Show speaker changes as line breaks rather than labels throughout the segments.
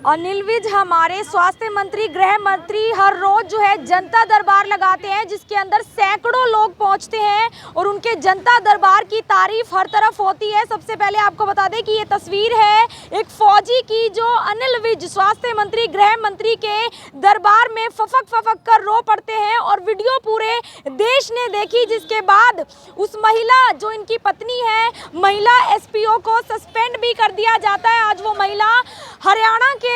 अनिल विज हमारे स्वास्थ्य मंत्री, गृह मंत्री हर रोज जो है जनता दरबार लगाते हैं, जिसके अंदर सैकड़ों लोग पहुंचते हैं और उनके जनता दरबार की तारीफ हर तरफ होती है। सबसे पहले आपको बता दें कि ये तस्वीर है एक फौजी की, जो अनिल विज स्वास्थ्य मंत्री, गृह मंत्री के दरबार में फफक फफक कर रो पड़ते हैं और वीडियो पूरे देश ने देखी, जिसके बाद उस महिला जो इनकी पत्नी है, महिला एसपीओ को सस्पेंड भी कर दिया जाता है। आज वो महिला हरियाणा के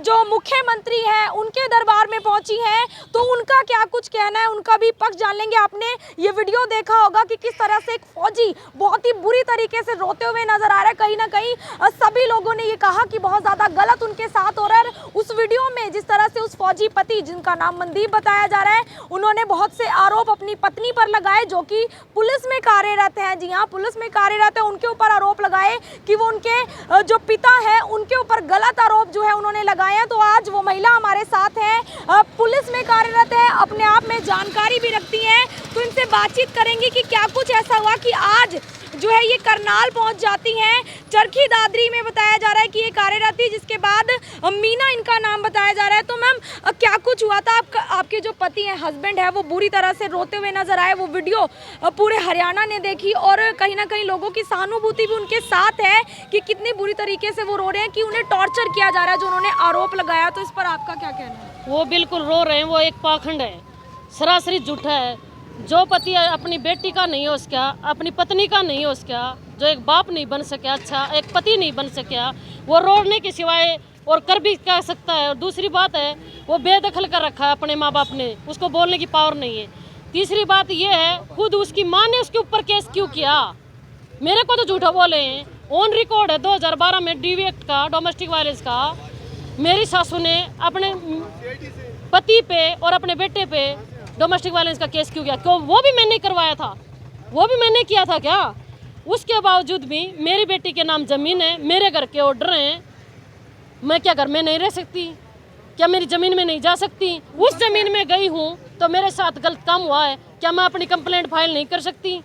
जो मुख्यमंत्री हैं उनके दरबार में पहुंची हैं, तो उनका क्या कुछ कहना है, उनका भी पक्ष जान लेंगे। आपने ये वीडियो देखा होगा कि किस तरह से एक फौजी बहुत ही बुरी तरीके से रोते हुए नजर आ रहा है। कहीं ना कहीं सभी लोगों ने ये कहा कि बहुत ज्यादा गलत उनके साथ हो रहा है। उस वीडियो में जिस तरह से उस फौजी पति, जिनका नाम मनदीप बताया जा रहा है, उन्होंने बहुत से आरोप अपनी पत्नी पर लगाए, जो कि पुलिस में कार्यरत है। जी हाँ, पुलिस में कार्यरत है। उनके ऊपर आरोप लगाए कि वो उनके जो पिता है उनके ऊपर गलत आरोप जो है उन्होंने लगाए हैं। तो आज वो महिला हमारे साथ है, पुलिस में कार्यरत है, अपने आप में जानकारी भी रखती हैं, तो इनसे बातचीत करेंगे कि क्या कुछ ऐसा हुआ कि आज जो है ये करनाल पहुंच जाती हैं। चरखी दादरी में बताया जा रहा है कि ये कार्यरत थी, जिसके बाद मीना इनका नाम बताया जा रहा है। तो मैम, क्या कुछ हुआ था? आपके जो पति हैं, हस्बैंड है, वो बुरी तरह से रोते हुए नजर आए। वो वीडियो पूरे हरियाणा ने देखी और कहीं ना कहीं लोगों की सहानुभूति भी उनके साथ है कि कितनी बुरी तरीके से वो रो रहे हैं कि उन्हें टॉर्चर किया जा रहा है, जो उन्होंने आरोप लगाया। तो इस पर आपका क्या कहना है?
वो बिल्कुल रो रहे हैं, वो एक पाखंड है, सरासरी झूठा है। जो पति अपनी बेटी का नहीं हो सका, अपनी पत्नी का नहीं हो सका, जो एक बाप नहीं बन सका, अच्छा एक पति नहीं बन सका, वो रोने के सिवाय और कर भी क्या सकता है। और दूसरी बात है, वो बेदखल कर रखा है अपने माँ बाप ने, उसको बोलने की पावर नहीं है। तीसरी बात ये है, खुद उसकी माँ ने उसके ऊपर केस क्यों किया? मेरे को तो झूठा बोले हैं। ऑन रिकॉर्ड है 2012 में DV एक्ट का, डोमेस्टिक वायलेंस का, मेरी सासू ने अपने पति पे और अपने बेटे पे डोमेस्टिक वायलेंस का केस क्यों किया? क्यों? वो भी मैंने करवाया था, वो भी मैंने किया था क्या? उसके बावजूद भी मेरी बेटी के नाम ज़मीन है, मेरे घर के ऑर्डर हैं, मैं क्या घर में नहीं रह सकती? क्या मेरी ज़मीन में नहीं जा सकती? उस ज़मीन में गई हूँ तो मेरे साथ गलत काम हुआ है, क्या मैं अपनी कंप्लेंट फाइल नहीं कर सकती?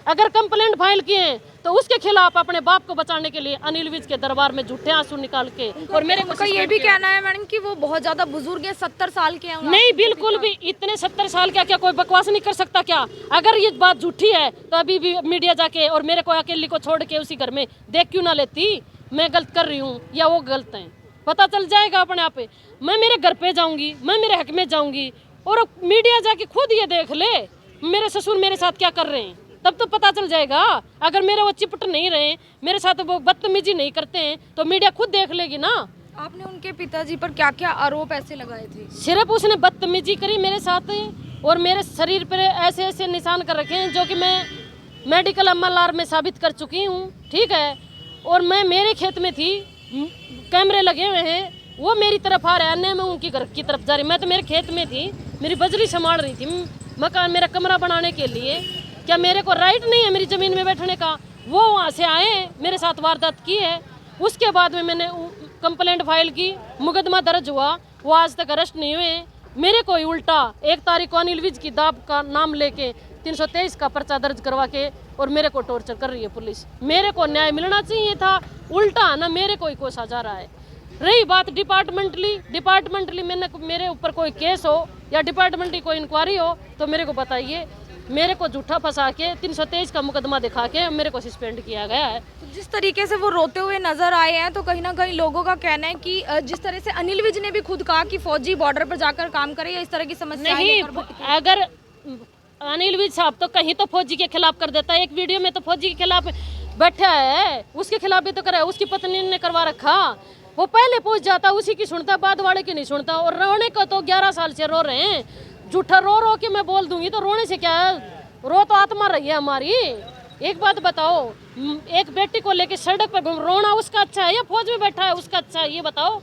अगर कंप्लेंट फाइल किए हैं तो उसके खिलाफ अपने बाप को बचाने के लिए अनिल विज के दरबार में झूठे आंसू निकाल के, और मेरे को
ये भी कहना है मैडम कि वो बहुत ज्यादा बुजुर्ग है, 70 साल के हैं।
नहीं, बिल्कुल भी इतने 70 साल का क्या कोई बकवास नहीं कर सकता क्या? अगर ये बात झूठी है तो अभी भी मीडिया जाके और मेरे को अकेली को छोड़ के उसी घर में देख क्यों ना लेती? मैं गलत कर रही हूँ या वो गलत है, पता चल जाएगा अपने आप पे। मैं मेरे घर पे जाऊंगी, मैं मेरे हक में जाऊंगी, और मीडिया जाके खुद ये देख ले मेरे ससुर मेरे साथ क्या कर रहे हैं, तब तो पता चल जाएगा। अगर मेरे वो चिपट नहीं रहे, मेरे साथ वो बदतमीजी नहीं करते हैं, तो मीडिया खुद देख लेगी ना।
आपने उनके पिताजी पर क्या क्या आरोप ऐसे लगाए थे?
सिर्फ उसने बदतमीजी करी मेरे साथ, और मेरे शरीर पर ऐसे ऐसे निशान कर रखे हैं, जो कि मैं मेडिकल MLR में साबित कर चुकी हूँ, ठीक है। और मैं मेरे खेत में थी, कैमरे लगे हुए हैं, वो मेरी तरफ आ रहे हैं, मैं उनकी घर की तरफ जा रही। मैं तो मेरे खेत में थी, मेरी बजरी संभाल रही थी, मकान मेरा कमरा बनाने के लिए। क्या मेरे को राइट नहीं है मेरी ज़मीन में बैठने का? वो वहाँ से आए, मेरे साथ वारदात की है। उसके बाद में मैंने कंप्लेंट फाइल की, मुकदमा दर्ज हुआ, वो आज तक अरेस्ट नहीं हुए। मेरे को ही उल्टा 1 तारीख को अनिल विज की दाब का नाम लेके 323 का पर्चा दर्ज करवा के और मेरे को टॉर्चर कर रही है पुलिस। मेरे को न्याय मिलना चाहिए था, उल्टा ना मेरे को ही कोसा जा रहा है। रही बात डिपार्टमेंटली मेरे ऊपर कोई केस हो या डिपार्टमेंटली कोई इंक्वायरी हो तो मेरे को बताइए। मेरे को झूठा फंसा के 323 का मुकदमा दिखा के मेरे को सस्पेंड किया गया है।
तो जिस तरीके से वो रोते हुए नजर आए हैं, तो कहीं ना कहीं लोगों का कहना है कि जिस तरह से अनिल विज ने भी खुद कहा कि फौजी बॉर्डर पर जाकर काम करे या इस तरह की समस्या
नहीं, अगर अनिल विज साहब तो कहीं तो फौजी के खिलाफ कर देता है, एक वीडियो में तो फौजी के खिलाफ बैठा है, उसके खिलाफ भी तो करा है, उसकी पत्नी ने करवा रखा। वो पहले पूछ जाता, उसी की सुनता, बाद वाले की नहीं सुनता। और रोने को तो 11 साल से रो रहे हैं, झूठा रो रो के मैं बोल दूंगी तो रोने से क्या है? रो तो आत्मा रही है हमारी। एक बात बताओ, एक बेटी को लेके सड़क पर घूम, रोना उसका अच्छा है या फौज में बैठा है उसका अच्छा है? ये बताओ,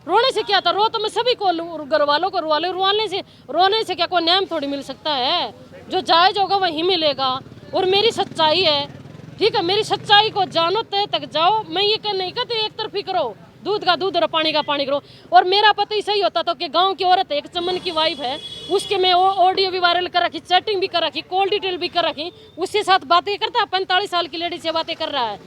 रोने से क्या था? रो तो मैं सभी को, घर वालों को रोने से क्या कोई न्याय थोड़ी मिल सकता है? जो जायज होगा वही मिलेगा। और मेरी सच्चाई है, ठीक है, मेरी सच्चाई को जानो तय तक जाओ। मैं ये नहीं कहते एक तरफी करो, दूध का दूध और पानी का पानी करो। और मेरा पति सही होता तो कि गांव की औरत है, एक चमन की वाइफ है, उसके मैं ऑडियो भी वायरल कर रखी, चैटिंग भी कर रखी, कॉल डिटेल भी कर रखी, उसके साथ बातें करता है। 45 साल की लेडी से बातें कर रहा है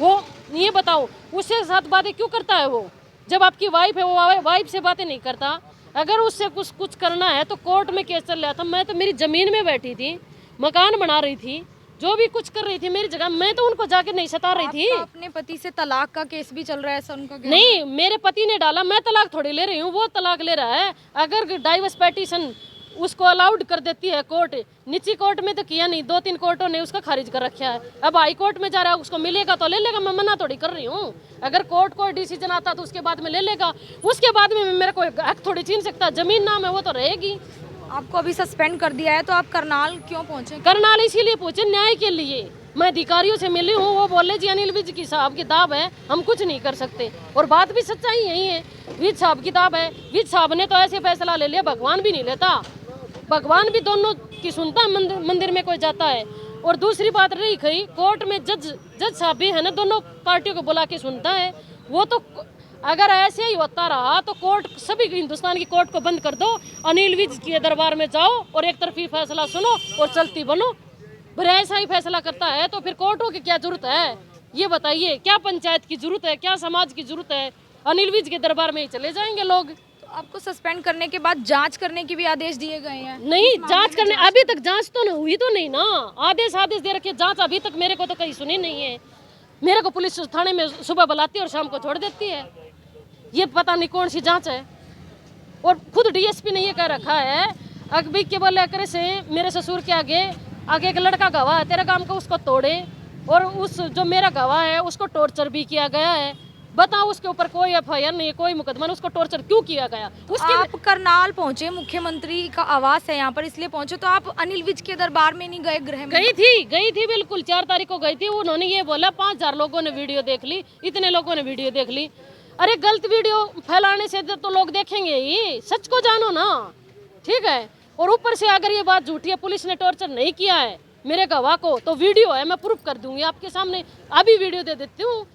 वो, ये बताओ उसके साथ बातें क्यों करता है वो? जब आपकी वाइफ है वो वाइफ से बातें नहीं करता। अगर उससे कुछ करना है तो कोर्ट में केस चल रहा था। मैं तो मेरी ज़मीन में बैठी थी, मकान बना रही थी, जो भी कुछ कर रही थी मेरी जगह, मैं तो उनको जाके नहीं सता रही थी।
अपने पति से तलाक का केस भी चल रहा है, ऐसा उनका कहना
नहीं, मेरे पति ने डाला, मैं तलाक थोड़ी ले रही हूँ, वो तलाक ले रहा है। अगर डाइवर्स पेटिशन उसको अलाउड कर देती है कोर्ट, निची कोर्ट में तो किया नहीं, 2-3 कोर्टों ने उसका खारिज कर रखा है। अब हाई कोर्ट में जा रहा है, उसको मिलेगा तो ले लेगा, मैं मना थोड़ी कर रही हूँ। अगर कोर्ट को डिसीजन आता तो उसके बाद में ले लेगा, उसके बाद में मेरे को हक थोड़ी छीन सकता। जमीन नाम है वो तो रहेगी।
आपको अभी सस्पेंड कर दिया है, तो आप करनाल क्यों पहुंचे?
करनाल इसीलिए पूछे, न्याय के लिए। मैं अधिकारियों से मिली हूँ, वो बोले जी अनिल विज की साहब किताब है, हम कुछ नहीं कर सकते। और बात भी सच्चाई यही है, विज साहब किताब है। विज साहब ने तो ऐसे फैसला ले लिया, भगवान भी नहीं लेता। भगवान भी दोनों की सुनता है, मंदिर में कोई जाता है। और दूसरी बात रही खई, कोर्ट में जज साहब भी है ना, दोनों पार्टियों को बुला के सुनता है। वो तो अगर ऐसे ही होता रहा तो कोर्ट, सभी हिंदुस्तान की कोर्ट को बंद कर दो, अनिल विज के दरबार में जाओ और एक तरफी फैसला सुनो और चलती बनो। फिर ऐसा ही फैसला करता है तो फिर कोर्टों की क्या जरूरत है? ये बताइए, क्या पंचायत की जरूरत है, क्या समाज की जरूरत है? अनिल विज के दरबार में ही चले जाएंगे लोग।
तो आपको सस्पेंड करने के बाद जांच करने के भी आदेश दिए गए हैं?
नहीं, जांच करने अभी तक जांच तो हुई तो नहीं ना। आदेश दे रखे, जांच अभी तक मेरे को तो कहीं सुनी नहीं है। मेरे को पुलिस थाने में सुबह बुलाती है और शाम को छोड़ देती है। ये पता नहीं कौन सी जांच है। और खुद डीएसपी ने ये कह रखा है, अगबी के बोले करे से मेरे ससुर के आगे एक लड़का गवाह है तेरे काम का, उसको तोड़े, और उस जो मेरा गवाह है उसको टॉर्चर भी किया गया है। बताओ, उसके ऊपर कोई एफआईआर नहीं, कोई मुकदमा नहीं, उसको टॉर्चर क्यों किया गया? उसके
आप करनाल पहुंचे, मुख्यमंत्री का आवास है यहाँ पर, इसलिए पहुंचे, तो आप अनिल विज के दरबार में नहीं गए? गृह में
गई थी बिल्कुल, 4 तारीख को गई थी। उन्होंने ये बोला 5000 लोगों ने वीडियो देख ली, इतने लोगों ने वीडियो देख ली। अरे गलत वीडियो फैलाने से तो लोग देखेंगे ही, सच को जानो ना, ठीक है? और ऊपर से अगर ये बात झूठी है, पुलिस ने टॉर्चर नहीं किया है मेरे गवाह को, तो वीडियो है, मैं प्रूफ कर दूंगी आपके सामने। अभी वीडियो दे देती हूँ।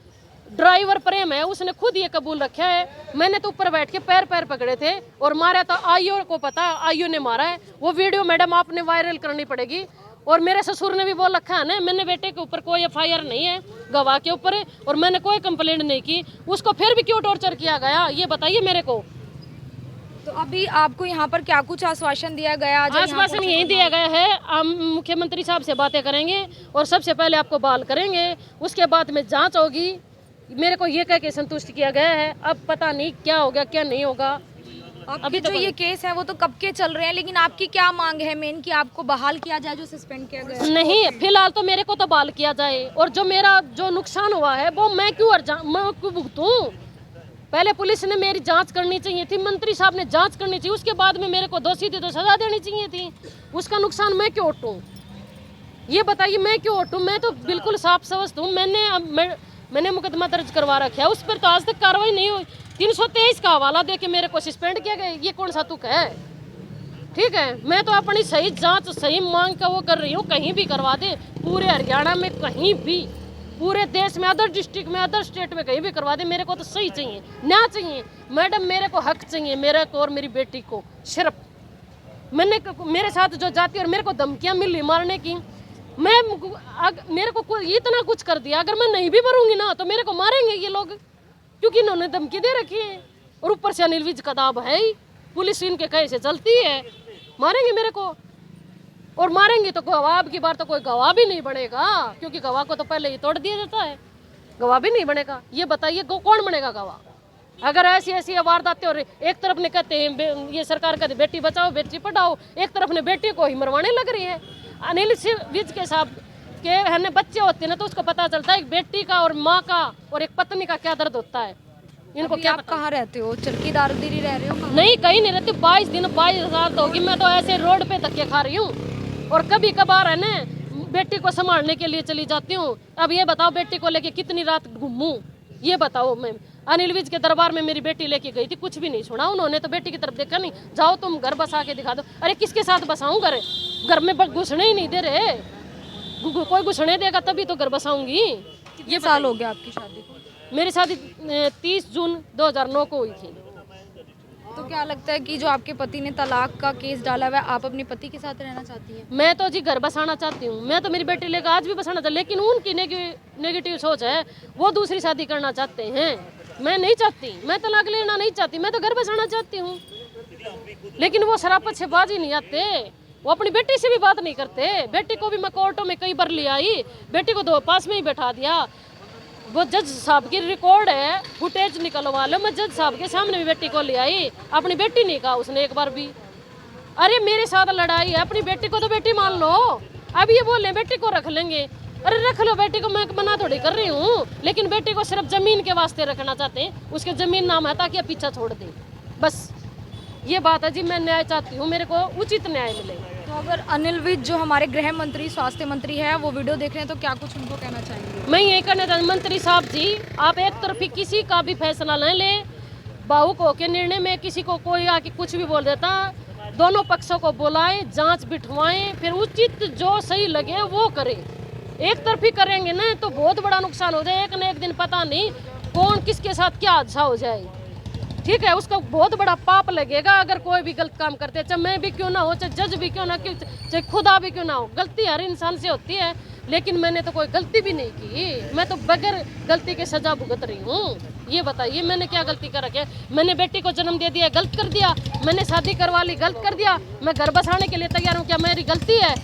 ड्राइवर प्रेम है, उसने खुद ये कबूल रखा है, मैंने तो ऊपर बैठ के पैर पकड़े थे और मारा था। आईओ को पता, आईओ ने मारा है। वो वीडियो मैडम आपने वायरल करनी पड़ेगी। और मेरे ससुर ने भी बोल रखा है ना, मैंने बेटे के ऊपर कोई एफआईआर नहीं है, गवाह के ऊपर है, और मैंने कोई कंप्लेंट नहीं की। उसको फिर भी क्यों टॉर्चर किया गया, ये बताइए मेरे को।
तो अभी आपको यहाँ पर क्या कुछ आश्वासन दिया गया?
आश्वासन यही दिया गया है, हम मुख्यमंत्री साहब से बातें करेंगे और सबसे पहले आपको बहाल करेंगे, उसके बाद में जांच होगी। मेरे को ये कह के संतुष्ट किया गया है। अब पता नहीं क्या होगा क्या नहीं होगा।
अभी जो ये केस है वो तो कब के चल रहे हैं, लेकिन आपकी क्या मांग है मेन, कि आपको बहाल किया जाए जो सस्पेंड किया गया?
नहीं, फिलहाल तो मेरे को तो बहाल किया जाए, और जो मेरा जो नुकसान हुआ है वो मैं क्यों भुगतूं? पहले पुलिस ने मेरी जांच करनी चाहिए थी, मंत्री साहब ने जांच करनी चाहिए, उसके बाद में मेरे को दोषी थे तो सजा देनी चाहिए थी। उसका नुकसान मैं क्यों उठूं? ये बताइए, मैं क्यों उठूं? मैं तो बिल्कुल साफ समझता हूँ। मैंने मुकदमा दर्ज करवा रखा है, उस पर तो आज तक कार्रवाई नहीं हुई। 323 का हवाला दे के मेरे को सस्पेंड किया गया, ये कौन सा तुक है? ठीक है, मैं तो अपनी सही जांच, सही मांग का वो कर रही हूँ, कहीं भी करवा दे, पूरे हरियाणा में कहीं भी, पूरे देश में, अदर डिस्ट्रिक्ट में, अदर स्टेट में कहीं भी करवा दे। मेरे को तो सही चाहिए, न्याय चाहिए मैडम, मेरे को हक चाहिए, मेरे को और मेरी बेटी को। सिर्फ मेरे साथ जो जाती और मेरे को धमकियाँ मिली मारने की, मेरे को इतना कुछ कर दिया, अगर मैं नहीं भी मरूंगी ना तो मेरे को मारेंगे ये लोग, क्योंकि इन्होंने धमकी दे रखी है। और ऊपर से अनिल विज का दाब है ही, पुलिस इनके कहे से चलती है, मारेंगे मेरे को। और मारेंगे तो गवाह की बार तो कोई गवाह भी नहीं बनेगा, क्योंकि गवाह को तो पहले ही तोड़ दिया जाता है, गवाह भी नहीं बनेगा। ये बताइए कौन बनेगा गवाह? अगर ऐसी वारदातें, और एक तरफ ने कहते हैं ये सरकार कहते बेटी बचाओ बेटी पढ़ाओ, एक तरफ ने बेटी को ही मरवाने लग रही है। अनिल विज के साहब के है बच्चे होते हैं ना, तो उसको पता चलता है एक बेटी का और माँ का और एक पत्नी का क्या दर्द होता है। इनको क्या?
आप कहाँ रहते हो? चरखी दारूदीरी रह रहे हो?
नहीं, कहीं नहीं रहती। 22 दिन 22 रात होगी मैं तो ऐसे रोड पे धक्के खा रही हूँ, और कभी कभार है ना बेटी को संभालने के लिए चली जाती हूँ। अब ये बताओ, बेटी को लेके कितनी रात घूमूं? ये बताओ। मैं अनिल विज के दरबार में मेरी बेटी लेके गई थी, कुछ भी नहीं सुना उन्होंने, तो बेटी की तरफ देखा नहीं। जाओ तुम घर बसा के दिखा दो। अरे किसके साथ बसाऊं घर? घर में घुसने ही नहीं दे रहे, कोई घुसने देगा तभी तो घर बसाऊंगी।
कितने साल हो गया आपकी शादी को?
मेरी शादी 30 जून 2009 को हुई थी।
तो क्या लगता है कि जो आपके पति ने तलाक का केस डाला हुआ है, आप अपने पति के साथ रहना चाहती हैं?
मैं तो जी घर बसाना चाहती हूँ, मैं तो मेरी बेटी लेकर आज भी बसाना चाहती, लेकिन उनकी नेगेटिव सोच है, वो दूसरी शादी करना चाहते हैं। मैं नहीं चाहती, मैं तलाक लेना नहीं चाहती, मैं तो घर बसाना चाहती हूँ। लेकिन वो शराफत से बाज ही नहीं आते, वो अपनी बेटी से भी बात नहीं करते। बेटी को भी मैं कोर्टों में कई बार ले आई, बेटी को 2 पास में ही बैठा दिया। वो जज साहब की रिकॉर्ड है, फुटेज निकलवा लो, मैं जज साहब के सामने भी बेटी को ले आई, अपनी बेटी नहीं कहा उसने एक बार भी। अरे मेरे साथ लड़ाई है, अपनी बेटी को तो बेटी मान लो। अब ये बोले बेटी को रख लेंगे, अरे रख लो बेटी को, मैं मना थोड़ी कर रही हूँ। लेकिन बेटी को सिर्फ जमीन के वास्ते रखना चाहते हैं, उसके जमीन नाम है ताकि पीछा छोड़ दे, बस ये बात है जी। मैं न्याय चाहती हूँ, मेरे को उचित न्याय मिले।
तो अगर अनिल विज जो हमारे गृह मंत्री स्वास्थ्य मंत्री है वो वीडियो देख रहे हैं तो क्या कुछ उनको कहना चाहेंगे?
मैं यही कहना चाहती, मंत्री साहब जी आप एक तरफी किसी का भी फैसला न ले, भावुक होकर निर्णय में किसी को कोई आके कुछ भी बोल देता, दोनों पक्षों को बुलाएं, जांच बिठवाएं, फिर उचित जो सही लगे वो करें। एक तरफी करेंगे ना तो बहुत बड़ा नुकसान हो जाए, एक न एक दिन पता नहीं कौन किसके साथ क्या हादसा हो जाए, ठीक है। उसका बहुत बड़ा पाप लगेगा अगर कोई भी गलत काम करते हैं, चाहे मैं भी क्यों ना हो, चाहे जज भी क्यों ना, चाहे खुदा भी क्यों ना हो। गलती हर इंसान से होती है, लेकिन मैंने तो कोई गलती भी नहीं की, मैं तो बगैर गलती के सजा भुगत रही हूँ। ये बताइए मैंने क्या गलती कर रखी है? मैंने बेटी को जन्म दे दिया, गलत कर दिया। मैंने शादी करवा ली, गलत कर दिया। मैं घर बसाने के लिए तैयार हूँ, क्या मेरी गलती है?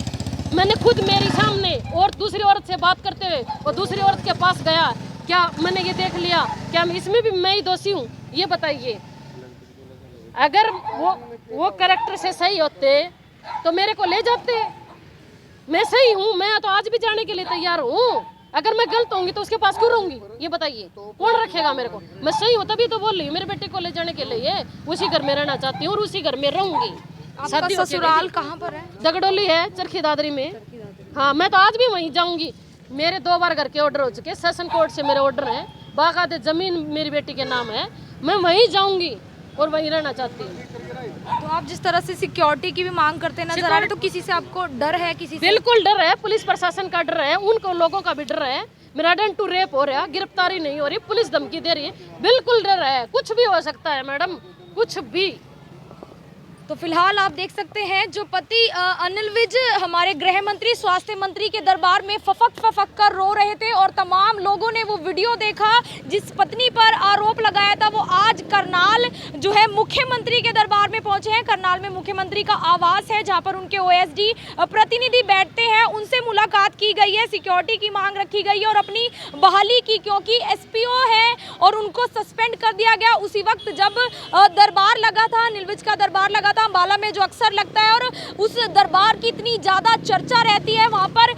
मैंने खुद मेरी सामने और दूसरी औरत से बात करते हुए और दूसरी औरत के पास गया, क्या मैंने ये देख लिया? क्या इसमें भी मैं ही दोषी हूँ? ये बताइए। अगर वो कैरेक्टर से सही होते तो मेरे को ले जाते। मैं सही हूँ, मैं तो आज भी जाने के लिए तैयार हूँ। अगर मैं गलत होंगी तो उसके पास क्यों रहूंगी? ये बताइए, कौन रखेगा मेरे को? मैं सही हूँ तभी तो बोल रही हूँ, मेरे बेटे को ले जाने के लिए उसी घर में रहना चाहती हूँ और उसी घर में रहूंगी।
आपका ससुराल कहाँ पर है?
दगडोली है, चरखी दादरी में। हाँ, मैं तो आज भी वहीं जाऊंगी। मेरे 2 बार घर के ऑर्डर हो चुके, सेशन कोर्ट से मेरे ऑर्डर हैं, बाकायदे जमीन मेरी बेटी के नाम है, मैं वहीं जाऊंगी और वहीं रहना चाहती हूँ।
तो आप जिस तरह से सिक्योरिटी की भी मांग करते नजर आ रहे, तो किसी से आपको डर है? किसी से?
बिल्कुल डर है, पुलिस प्रशासन का डर है, उनको लोगों का भी डर है। मेरा डन टू रेप हो रहा, गिरफ्तारी नहीं हो रही, पुलिस धमकी दे रही है, बिल्कुल डर है। कुछ भी हो सकता है मैडम, कुछ भी।
तो फिलहाल आप देख सकते हैं जो पति अनिल विज हमारे गृह मंत्री स्वास्थ्य मंत्री के दरबार में फफक कर रो रहे थे और तमाम लोगों ने वो वीडियो देखा जिस पत्नी पर आरोप लगाया था। वो आज करनाल जो है मुख्यमंत्री के दरबार में पहुंचे हैं। करनाल में मुख्यमंत्री का आवास है जहां पर उनके ओएसडी प्रतिनिधि बैठते हैं, उनसे मुलाकात की गई है, सिक्योरिटी की मांग रखी गई है और अपनी बहाली की, क्योंकि एसपीओ है और उनको सस्पेंड कर दिया गया उसी वक्त जब दरबार लगा था, अनिल विज का दरबार लगा था अंबाला में जो अक्सर लगता है। और उस दरबार की इतनी ज़्यादा चर्चा रहती है, वहाँ पर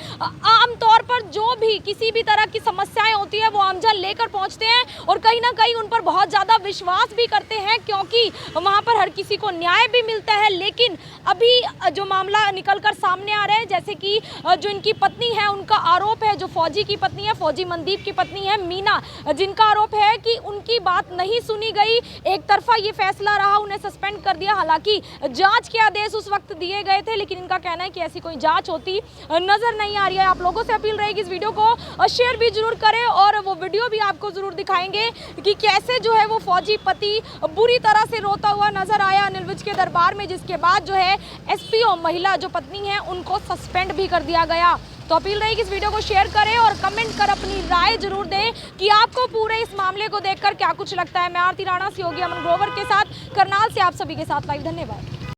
आम तौर पर जो भी किसी भी तरह की समस्याएं होती है वो आमजन लेकर पहुँचते हैं और कहीं ना कहीं उन पर बहुत ज़्यादा विश्वास भी करते हैं, क्योंकि वहाँ पर हर किसी को न्याय भी मिलता है। लेकिन अभी जो मामला निकल कर सामने आ रहा है, जैसे कि जो इनकी पत्नी है उनका आरोप है, जो फौजी की पत्नी है, फौजी मनदीप की पत्नी है मीना, जिनका आरोप है कि उनकी बात नहीं सुनी गई, एक तरफा ये फैसला रहा, उन्हें सस्पेंड कर दिया। हालांकि जांच के आदेश उस वक्त दिए गए थे, लेकिन इनका कहना है कि ऐसी कोई जांच होती नजर नहीं आ रही है। आप लोगों से अपील रहेगी इस वीडियो को शेयर भी जरूर करें और वो वीडियो भी आपको जरूर दिखाएंगे कि कैसे जो है वो फौजी पति बुरी तरह से रोता हुआ नजर आया अनिल विज के दरबार में, जिसके बाद जो है एसपीओ महिला जो पत्नी है उनको सस्पेंड भी कर दिया गया। तो अपील रहेगी इस वीडियो को शेयर करें और कमेंट कर अपनी राय जरूर दें कि आपको पूरे इस मामले को देखकर क्या कुछ लगता है। मैं आरती राणा, सहयोगी अमन ग्रोवर के साथ करनाल से आप सभी के साथ लाइव। धन्यवाद।